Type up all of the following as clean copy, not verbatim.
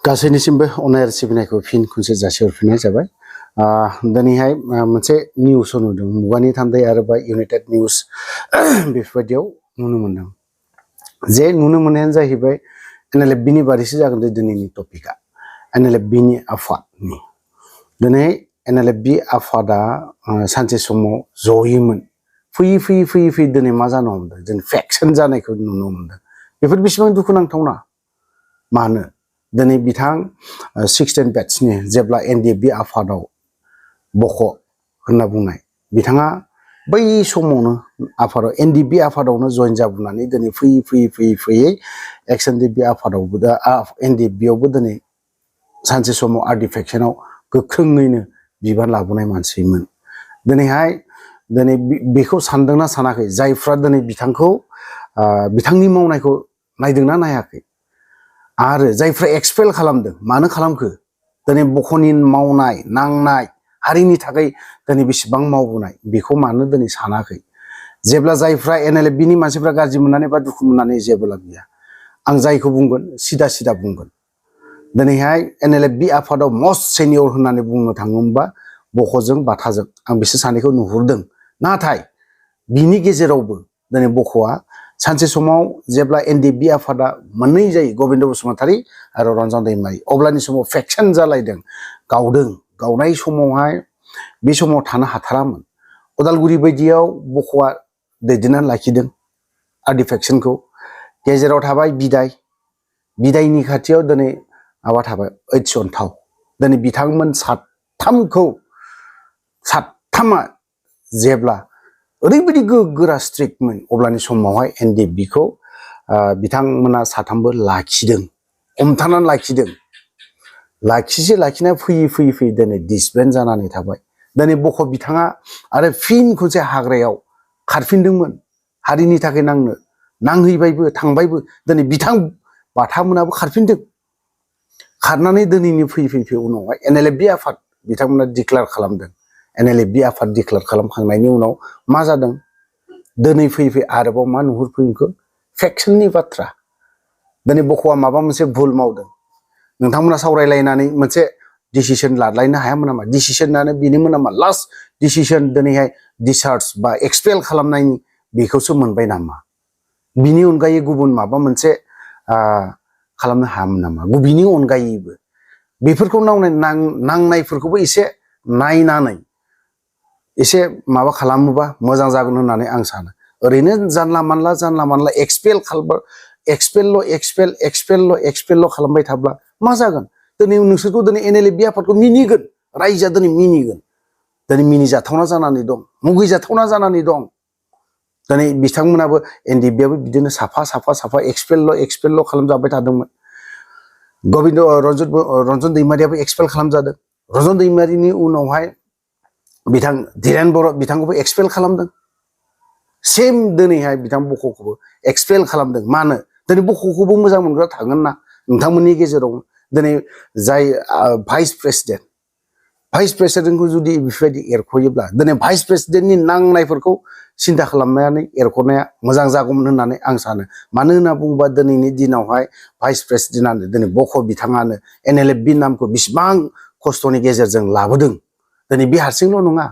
गासैनिसिमबो अनायार सिबिनायखौ फिन खनसे जासिहरफिननाय जाबाय। दिनैहाय मोनसे निउस नुदों मुगानि थान्दै आरो बा इउनाइटेड निउस बेफोरबायदियाव नुनो मोनदों जे नुनो मोननायानो जाहैबाय NLFB नि बारैसो जागोन दिनैनि टपिकआ NLFB नि आफादनि दिनै NLFB आफादा सानसे समाव जयैमोन फैयै दिनै मा जानो हमदों जों फेक्सन जानायखौ नुनो मोनदों। बेफोर बेसेबां दुखुनांथावना मानो दिनै बिथां 16 बेट्सनि जेब्ला NLFB आफादाव बख होनना बुंनाय बिथाङा बै समावनो आफादाव NLFB आफादावनो जयेन जाबोनानै दिनै फैयै NLFB आफादावबो दा NLFB आवबो दिनै सानसे समाव आर डिफेक्सनाव गोख्रोङैनो बिबान लाबोनाय मानसिमोन। दिनै बेखौ सानदोंना सानाखै जायफ्रा दिनै बिथांखौ बिथांनि मावनायखौ नायदोंना नायाखै आरो जायफ्रा एक्सपेल खालामदों मानो खालामखो दिनै बख'नि मावनाय नांनाय हारिनि थाखाय दिनै बेसेबां मावबोनाय बेखौ मानो दिनै सानाखै जेब्ला जायफ्रा NLFB नि मानसिफ्रा गाज्रि मोननानै बा दुखु मोननानै जेबोला गैया आं जायखौ बुंगोन सिदा बुंगोन दिनैहाय NLFB आफादाव मस्ट सेनियर होननानै बुंनो थाङोबा बख'जों बाथाजों आं बिसोर सानैखौ नुहुरदों। नाथाय बिनि गेजेरावबो दिनै बख'आ सानसे समाव जेब्ला NLFB आफादा मोननै जायो गबिन्द बसुमतारी आरो रन्जन दैमारी अब्लानि समाव फेक्सन जालायदों गावनाय समावहाय बे समाव थानो हाथारामोन उदालगुरि बायदियाव बख'आ दैदेननानै लाखिदों आर फेक्सनखौ गेजेराव थाबाय बिदायनि खाथियाव दिनै माबा थाबाय ओइथसनथाव दिनै बिथांमोन साथामा जेब्ला ओरैबायदि गोरा स्ट्रिक्टमोन अब्लानि समावहाय NLFB खौ बिथांमोना साथामबो लाखिदों हमथानानै लाखिनाया फैयै दिनै डिसबेन्ड जानानै थाबाय। दिनै बख' बिथाङा आरो फिन खनसे हाग्रायाव खारफिनदोंमोन हारिनि थाखाय नांहैबायबो थांबायबो दिनै बिथां बाथामोनाबो खारफिनदों खारनानै दिनैनि फैयै उनावहाय NLFB आफाद बिथांमोना डिक्लेयार खालामदों। NLFB आफाद डिक्लेयार खालामखांनायनि उनाव मा जादों दिनै फैयै आरोबाव मा नुहुरफैखो फेक्सननि बाथ्रा दिनै बख'आ माबा मोनसे भुल मावदों नोंथांमोना सावरायलायनानै मोनसे डिसिसन लालायनो हायामोन नामा डिसिसनानो बेनोमोन नामा लास्ट डिसिसन दिनैहाय डिसचार्ज बा एक्सपेल खालामनायनि बेखौसो मोनबाय नामा बिनि अनगायै गुबुन माबा मोनसे खालामनो हायामोन नामा बिनि अनगायैबो बेफोरखौ नांनायफोरखौबो एसे नायनानै एसे माबा खालामोबा मोजां जागोन होननानै आं सानो ओरैनो जानला मानला एक्सपेलल' खालामबाय थाब्ला मा जागोन दिनै नोंसोरखौ दिनै NLFB आफादखौ मिनिगोन रायजोआ दिनै मिनिगोन दिनै मिनिजाथावना जानानै दं मुगैजाथावना जानानै दं दिनै बिथांमोनाबो NLFB आबो बिदिनो साफा एक्सपेलल' खालामजाबाय थादोंमोन। गबिन्द रन्जन दैमारियाबो एक्सपेल खालामजादों रन्जन दैमारिनि उनावहाय बिथां धीरेन बर' बिथांखौबो एक्सपेल खालामदों सेम दिनैहाय बिथां बख'खौबो एक्सपेल खालामदों मानो दिनै बख'खौबो मोजां मोनग्रा थागोन ना नोंथांमोननि गेजेराव दिनै जाय भाइस प्रेसिडेन्टखौ जुदि बेफोरबायदि एरख'योब्ला दिनै भाइस प्रेसिडेन्टनि नांनायफोरखौ सिन्था खालामनानै एरख'नाया मोजां जागौमोन होननानै आं सानो मानो होनना बुङोबा दिनैनि दिनावहाय भाइस प्रेसिडेन्टआनो दिनै बख' बिथाङानो NLFB नामखौ बिसिबां खस्थ'नि गेजेरजों लाबोदों दिनै बे हारसिंल' नङा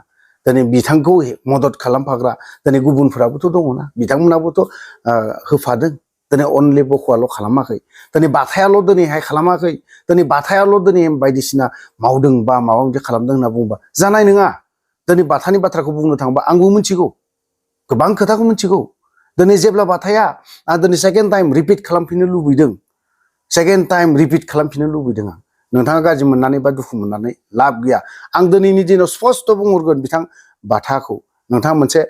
दिनै बिथांखौ मदद खालामफाग्रा दिनै गुबुनफोराबोथ' दङना बिथांमोनाबोथ' होफादों दिनै अनलि बख'आल' खालामाखै दिनै बाथायाल' दिनैहाय खालामाखै दिनै बाथायाल' दिनै बायदिसिना मावदों बा माबा मोनसे खालामदों होनना बुङोबा जानाय नङा दिनै बाथानि बाथ्राखौ बुंनो थाङोबा आंबो मिथिगौ गोबां खोथाखौ मिथिगौ दिनै जेब्ला बाथाया दिनै सेकेन्ड टाइम रिपिट खालामफिननो लुबैदों आं नोंथाङा गाज्रि मोननानै बा दुखु मोननानै लाब गैया आं दिनैनि दिनाव स्पस्ट' बुंहरगोन बिथां बाथाखौ नोंथाङा मोनसे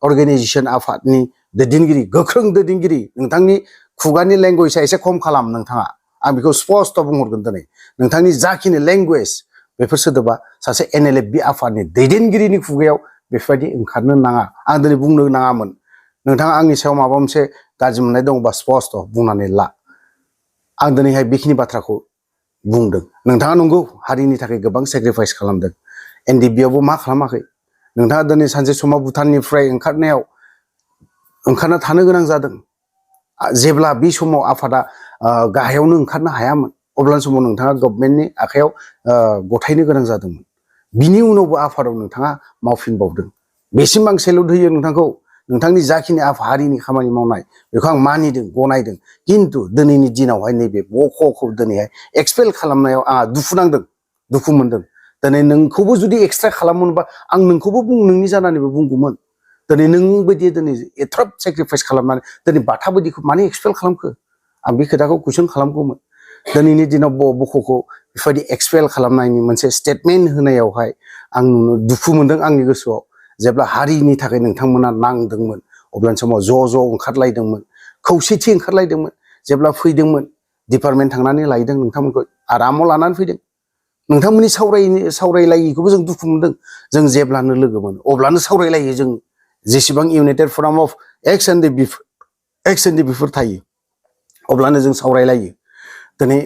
अर्गेनाइजेसन आफादनि दैदेनगिरि गोख्रों दैदेनगिरि नोंथांनि खुगानि लेंगुवेजआ एसे खम खालाम नोंथाङा आं बेखौ स्पस्ट' बुंहरगोन दिनै नोंथांनि जाखिनि लेंगुवेज बेफोर सोदोबा सासे NLFB आफादनि दैदेनगिरिनि खुगायाव बेफोरबायदि ओंखारनो नाङा आं दिनै बुंनो नाङामोन नोंथाङा आंनि सायाव माबा मोनसे गाज्रि मोननाय दङबा स्पस्ट' बुंनानै ला आं दिनैहाय बेखिनि बाथ्राखौ बुंदों नोंथाङा नंगौ हारिनि थाखाय गोबां सेक्रिफाइस खालामदों NLFB आवबो मा खालामाखै नोंथाङा दिनै सानसे समाव भुटाननिफ्राय ओंखारना थानो गोनां जादों जेब्ला बे समाव आफादा गाहायावनो ओंखारनो हायामोन अब्लानि समाव नोंथाङा गभर्नमेन्टनि आखायाव गथायनो गोनां जादोंमोन बिनि उनावबो आफादाव नोंथाङा मावफिनबावदों बेसिम आं सेलुट होयो नोंथांखौ नोंथांनि जाखिनि हारिनि खामानि मावनाय बेखौ आं मानिदों गनायदों खिन्थु दिनैनि दिनावहाय नैबे बख'खौ दिनैहाय एक्सपेल खालामनायाव आंहा दुखु नांदों दुखु मोनदों दिनै नोंखौबो जुदि एक्सट्रा खालामोनबा आं नोंखौबो नोंनि जानानैबो बुंगौमोन दिनै नों बायदि दिनै एथ्राब सेक्रिफाइस खालामनानै दिनै बाथा बायदिखौ मानो एक्सपेल खालामखो आं बे खोथाखौ कुइसन खालामगौमोन दिनैनि दिनाव बख'खौ बेबायदि एक्सपेल खालामनायनि मोनसे स्टेटमेन्ट होनायावहाय आं दुखु मोनदों आंनि गोसोआव जेब्ला हारिनि थाखाय नोंथांमोना नांदोंमोन अब्लानि समाव ज' ओंखारलायदोंमोन खौसेथि ओंखारलायदोंमोन जेब्ला फैदोंमोन डिपार्टमेन्ट थांनानै लायदों नोंथांमोनखौ आरामाव लानानै फैदों नोंथांमोननि सावरायलायिखौबो जों दुखु मोनदों जों जेब्लानो लोगो मोनो अब्लानो सावरायलायो जों जेसेबां united forum of ex N D बिफोर थायो अब्लानो जों सावरायलायो दिनै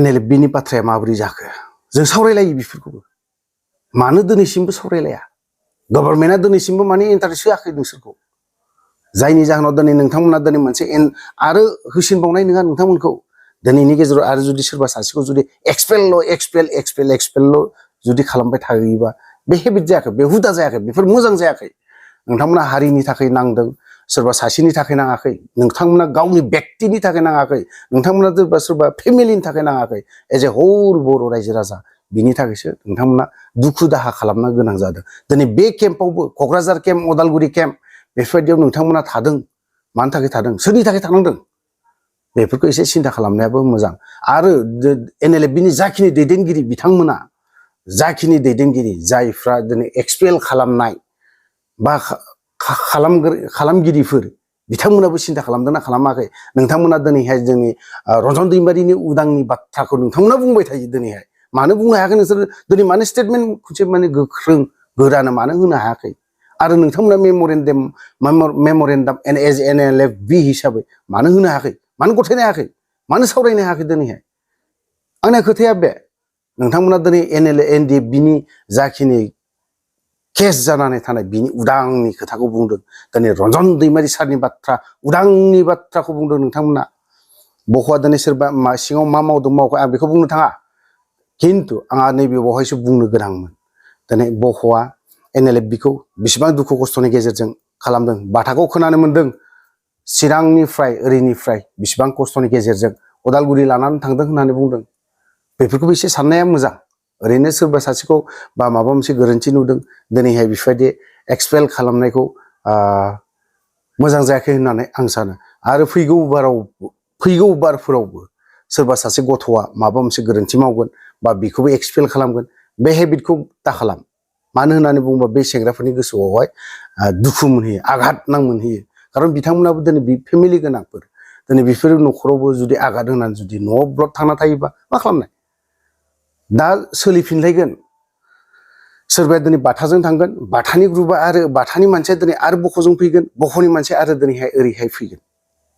NLFBनि बाथ्राया माबोरै जाखो जों सावरायलायो बेफोरखौबो मानो दिनैसिमबो सावरायलाया गभर्नमेन्टआ दिनैसिमबो माने इन्टारेस्ट होआखै नोंसोरखौ जायनि जाहोनाव दिनै नोंथांमोना दिनै मोनसे आरो होसिनबावनाय नङा नोंथांमोनखौ दिनैनि गेजेराव आरो जुदि सोरबा सासेखौ जुदि एक्सपेल जुदि खालामबाय थायोबा बे हेबिट जायाखै बे हुदा जायाखै बेफोर मोजां जायाखै नोंथांमोना हारिनि थाखाय नांदों सोरबा सासेनि थाखाय नाङाखै नोंथांमोना गावनि व्यक्तिनि थाखाय नाङाखै नोंथांमोना सोरबा फेमिलिनि थाखाय नाङाखै एज ए हल बर' रायजो राजा बिनि थाखायसो नोंथांमोना दुखु दाहा खालामनो गोनां जादों दिनै बे केम्पआवबो क'क्राझार केम्प उदालगुरि केम्प बेफोरबायदियाव नोंथांमोना थादों मानि थाखाय थादों सोरनि थाखाय थानांदों बेफोरखौ एसे सिन्था खालामनायाबो मोजां आरो NLFBनि जाखिनि दैदेनगिरि बिथांमोना जाखिनि दैदेनगिरि जायफ्रा दिनै एक्सपेल खालामनाय बा खालामगिरिफोर बिथांमोनाबो सिन्था खालामदोंना खालामाखै नोंथांमोना दिनैहाय जोंनि रन्जन दैमारिनि उदांनि बाथ्राखौ नोंथांमोना बुंबाय थायो दिनैहाय मानो बुंनो हायाखै नोंसोर दिनै मानो स्टेटमेन्ट खनसे माने गोख्रों गोरानो मानो होनो हायाखै आरो नोंथांमोना मेम'रेन्डाम एज NLFB हिसाबै मानो होनो हायाखै मानो गथायनो हायाखै मानो सावरायनो हायाखै दिनैहाय आंना खोथाया बे नोंथांमोना दिनै NLFBनि जाखिनि केस जानानै थानाय बिनि उदांनि खोथाखौ बुंदों दिनै रन्जन दैमारि सारनि बाथ्रा उदांनि बाथ्राखौ बुंदों नोंथांमोना बख'आ दिनै सोरबा सिङाव मा मावदों मावाखै आं बेखौ बुंनो थाङा खिन्थु आंहा नैबे बावहायसो बुंनो गोनांमोन दिनै बख'आ NLFBखौ बेसेबां दुखु खस्थ'नि गेजेरजों खालामदों बाथाखौ खोनानो मोन्दों चिरांनिफ्राय ओरैनिफ्राय बेसेबां खस्थ'नि गेजेरजों उदालगुरि लानानै थांदों होननानै बुंदों बेफोरखौबो एसे साननाया मोजां ओरैनो सोरबा सासेखौ बा माबा मोनसे गोरोन्थि नुदों दिनैहाय बेफोरबायदि एक्सपेल खालामनायखौ मोजां जायाखै होननानै आं सानो आरो फैगौ बारफोरावबो सोरबा सासे गथ'आ माबा मोनसे गोरोन्थि मावगोन बा बेखौबो एक्सपेल खालामगोन बे हेबिटखौ दा खालाम मानो होननानै बुङोबा बे सेंग्राफोरनि गोसोआवहाय दुखु मोनहैयो आघात मोनहैयो खारन बिथांमोनाबो दिनै फेमिलि गोनांफोर दिनै बेफोर न'खरावबो जुदि आघात होनानै जुदि न'आव ब्लक थांना थायोबा मा खालामनाय दा सोलिफिनलायगोन सोरबाया दिनै बाथाजों थांगोन बाथानि ग्रुपआ आरो बाथानि मानसिया दिनै आरो बख'जों फैगोन बख'नि मानसिया आरो दिनैहाय ओरैहाय फैगोन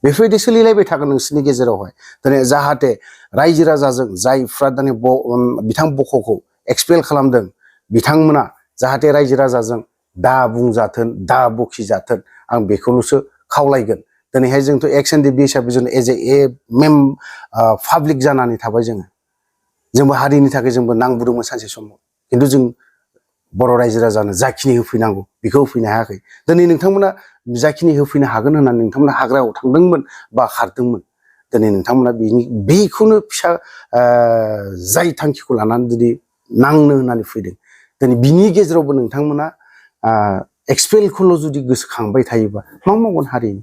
बेफोरबायदि सोलिलायबाय थागोन नोंसोरनि गेजेरावहाय दिनै जाहाथे रायजो राजाजों जायफ्रा दिनै बिथां बख'खौ एक्सपेल खालामदों बिथांमोना जाहाथे रायजो राजाजों दा बुंजाथों दा बखिजाथों आं बेखौल'सो खावलायगोन दिनैहाय जोंथ' XNDB हिसाबै जों एज ए पाब्लिक जानानै थाबाय जोंबो हारिनि थाखाय जोंबो नांबोदोंमोन सानसे समाव खिन्थु जों बर' रायजो राजानो जाखिनि होफैनांगौ बेखौ होफैनो हायाखै दिनै नोंथांमोना जाखिनि होफैनो हागोन होननानै नोंथांमोना हाग्रायाव थांदोंमोन बा खारदोंमोन दिनै नोंथांमोना बेखौनो फिसा जाय थांखिखौ लानानै जुदि नांनो होननानै फैदों दिनै बिनि गेजेरावबो नोंथांमोना एक्सपेलखौल' जुदि गोसोखांबाय थायोबा मा मावगोन हारिनि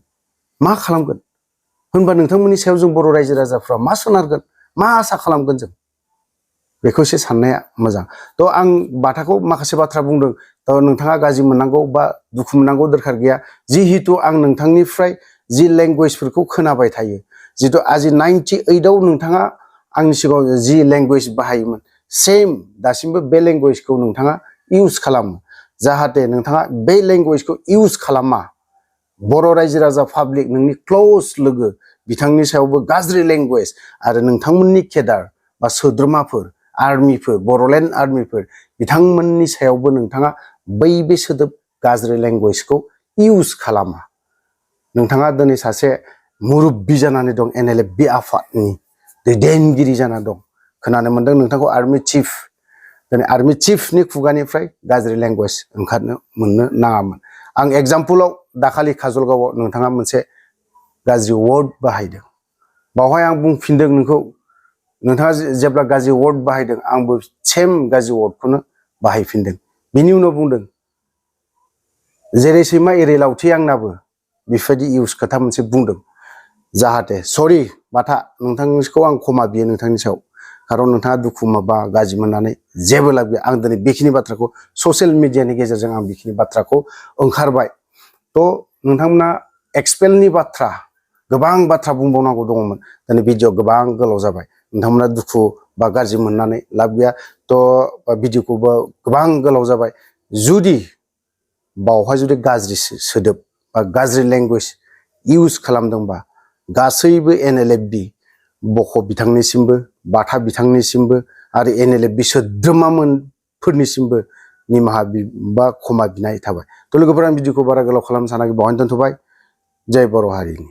मा खालामगोन होनबा नोंथांमोननि सायाव जों बर' रायजो राजाफ्रा मा सोनारगोन मा आसा खालामगोन जों बेखौ एसे साननाया मोजां थ' आं बाथाखौ माखासे बाथ्रा बुंदों थ' नोंथाङा गाज्रि मोननांगौ बा दुखु मोननांगौ दरखार गैया जिहेतु आं नोंथांनिफ्राय जि लेंगुवेजफोरखौ खोनाबाय थायो जितु आजि 98आव नोंथाङा आंनि सिगाङाव जि लेंगुवेज बाहायोमोन सेम दासिमबो बे लेंगुवेजखौ नोंथाङा इउज खालामो जाहाथे नोंथाङा बे लेंगुवेजखौ इउज खालामा बर' रायजो राजा पाब्लिक नोंनि क्ल'ज लोगो बिथांनि सायावबो गाज्रि लेंगुवेज आरो नोंथांमोननि केडार बा सोद्रोमाफोर आर्मिफोर बर'लेण्ड आर्मिफोर बिथांमोननि सायावबो नोंथाङा बे सोदोब गाज्रि लेंगुवेजखौ इउज खालामा नोंथाङा दिनै सासे मुरुब्बि जानानै दं NLFB आफादनि दैदेनगिरि जाना दं खोनानो मोनदों नोंथांखौ आर्मि चिफ दिनै आर्मि चिफनि खुगानिफ्राय गाज्रि लेंगुवेज ओंखारनो मोननो नाङामोन आं एग्जाम्पलाव दाखालि काजलगावआव नोंथाङा मोनसे गाज्रि वर्ड बाहायदों बावहाय आं बुंफिनदों नोंखौ नोंथाङा जेब्ला गाज्रि वर्ड बाहायदों आंबो सेम गाज्रि वर्डखौनो बाहायफिनदों बिनि उनाव बुंदों जेरै सैमा एरै लावथि आंनाबो बेफोरबायदि इउज खोथा मोनसे बुंदों जाहाथे सरि बाथा नोंथांखौ आं क्षमा बियो नोंथांनि सायाव खारन नोंथाङा दुखु माबा गाज्रि मोननानै जेबो लाब गैया आं दिनै बेखिनि बाथ्राखौ ससियेल मिडियानि गेजेरजों आं बेखिनि बाथ्राखौ ओंखारबाय थ' नोंथांमोना एक्सपेलनि बाथ्रा गोबां बाथ्रा बुंबावनांगौ दङमोन दिनै भिडिअ गोबां गोलाव जाबाय नोंथांमोना दुखु बा गाज्रि मोननानै लाब गैया थ' भिडिअखौबो गोबां गोलाव जाबाय जुदि बावहाय जुदि गाज्रि सोदोब बा गाज्रि लेंगुवेज इउज खालामदोंबा गासैबो NLFB बख' बिथांनिसिमबो बाथा बिथांनिसिमबो आरो NLFB सोद्रोमाफोरनिसिमबो निमाहा बा क्षमा बिनाय थाबाय थ' लोगोफोर आं भिडिअखौ बारा गोलाव खालामनो सानाखै बावहायनो दोनथ'बाय जय बर' हारिनि